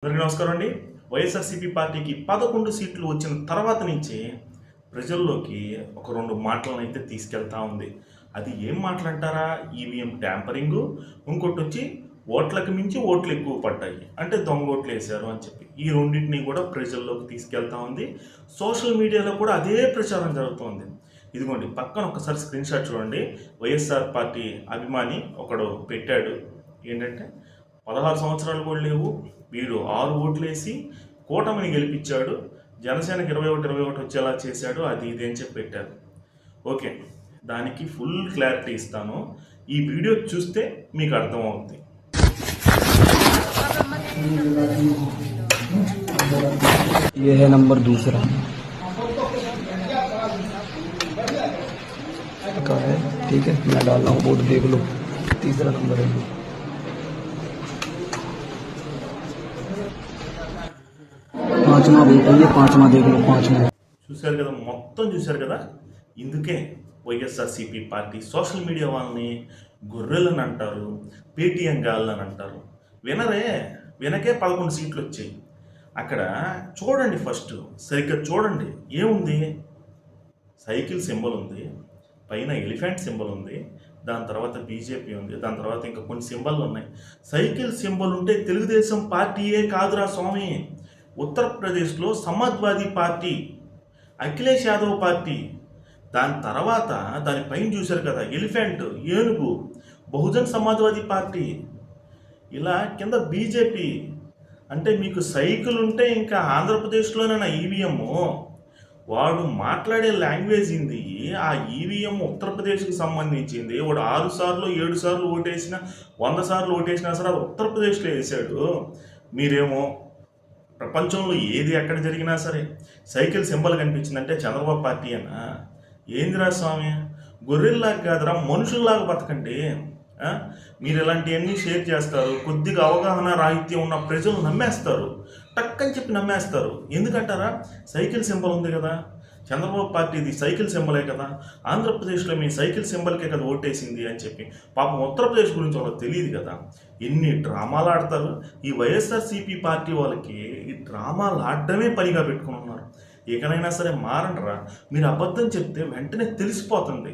అందరికీ నమస్కారం అండి. వైఎస్ఆర్సీపీ పార్టీకి 11 సీట్లు వచ్చిన తర్వాత నుంచి ప్రజల్లోకి ఒక 2 మాటలను అయితే తీసుకెళ్తా ఉంది. అది ఏం మాటలంటారా? ఈవీఎం ట్యాంపరింగు, ఇంకోటొచ్చి ఓట్లకు మించి ఓట్లు ఎక్కువ పడ్డాయి, అంటే దొంగ ఓట్లు వేశారు అని చెప్పి ఈ రెండింటిని కూడా ప్రజల్లోకి తీసుకెళ్తా ఉంది. సోషల్ మీడియాలో కూడా అదే ప్రచారం జరుగుతోంది. ఇదిగోండి పక్కన ఒకసారి స్క్రీన్ షాట్ చూడండి. వైఎస్ఆర్ పార్టీ అభిమాని ఒకడు పెట్టాడు. ఏంటంటే 16 సంవత్సరాలు కూడా లేవు, వీడు 6 ఓట్లేసి కూటమిని గెలిపించాడు, జనసేనకి 21 వచ్చేలా చేశాడు, అది ఇది అని చెప్పి పెట్టారు. ఓకే, దానికి ఫుల్ క్లారిటీ ఇస్తాను. ఈ వీడియో చూస్తే మీకు అర్థమవుతుంది. ये है नंबर दूसरा का है, ठीक है, मैं डाल रहा हूँ बोर्ड, देख लो। तीसरा नंबर है ये। पांचवा बोल, ये पांचवा देख लो, पांचवा। చూశారు కదా, మొత్తం చూశారు కదా. ఇందుకే వైఎస్ఆర్సీపీ పార్టీ సోషల్ మీడియా వాళ్ళని గొర్రెలను అంటారు, పేటీఎం గాళ్ళని అంటారు. వినకే 11 సీట్లు వచ్చాయి. అక్కడ చూడండి, ఫస్ట్ సరిగ్గా చూడండి. ఏముంది? సైకిల్ సింబల్ ఉంది, పైన ఎలిఫెంట్ సింబల్ ఉంది, దాని తర్వాత బీజేపీ ఉంది, దాని తర్వాత ఇంకా కొన్ని సింబల్లు ఉన్నాయి. సైకిల్ సింబల్ ఉంటే తెలుగుదేశం పార్టీయే కాదురా స్వామి. ఉత్తరప్రదేశ్లో సమాజ్వాదీ పార్టీ, అఖిలేష్ యాదవ్ పార్టీ, దాని తర్వాత దానిపైన చూశారు కదా ఎలిఫెంట్, ఏనుగు, బహుజన్ సమాజ్వాదీ పార్టీ, ఇలా కింద బీజేపీ. అంటే మీకు సైకిల్ ఉంటే ఇంకా ఆంధ్రప్రదేశ్లోనైనా ఈవీఎం, వాడు మాట్లాడే లాంగ్వేజ్ ఇది. ఆ ఈవీఎం ఉత్తరప్రదేశ్కి సంబంధించింది. వాడు 6 సార్లు 7 సార్లు ఓటేసిన, 100 సార్లు ఓటేసినా సరే అది ఉత్తరప్రదేశ్లో వేసాడు. మీరేమో ప్రపంచంలో ఏది ఎక్కడ జరిగినా సరే సైకిల్ సింబల్ కనిపించిందంటే చంద్రబాబు పార్టీ అనా? ఏందిరా స్వామి? గొర్రెల్లాగా కాదురా, మనుషుల్లాగా బతకండి. మీరు ఇలాంటివన్నీ షేర్ చేస్తారు, కొద్దిగా అవగాహన రాహిత్యం ఉన్న ప్రజలు నమ్మేస్తారు, టక్కని చెప్పి నమ్మేస్తారు. ఎందుకంటారా? సైకిల్ సింబల్ ఉంది కదా, చంద్రబాబు పార్టీది సైకిల్ సింబలే కదా, ఆంధ్రప్రదేశ్లో మీ సైకిల్ సింబల్కే కదా ఓటేసింది అని చెప్పి. పాపం ఉత్తరప్రదేశ్ గురించి వాళ్ళకి తెలియదు కదా. ఎన్ని డ్రామాలు ఆడతారు ఈ వైఎస్ఆర్సీపీ పార్టీ వాళ్ళకి. ఈ డ్రామాలు ఆడడమే పనిగా పెట్టుకుని ఉన్నారు. ఇకనైనా సరే మారండిరా. మీరు అబద్ధం చెప్తే వెంటనే తెలిసిపోతుంది.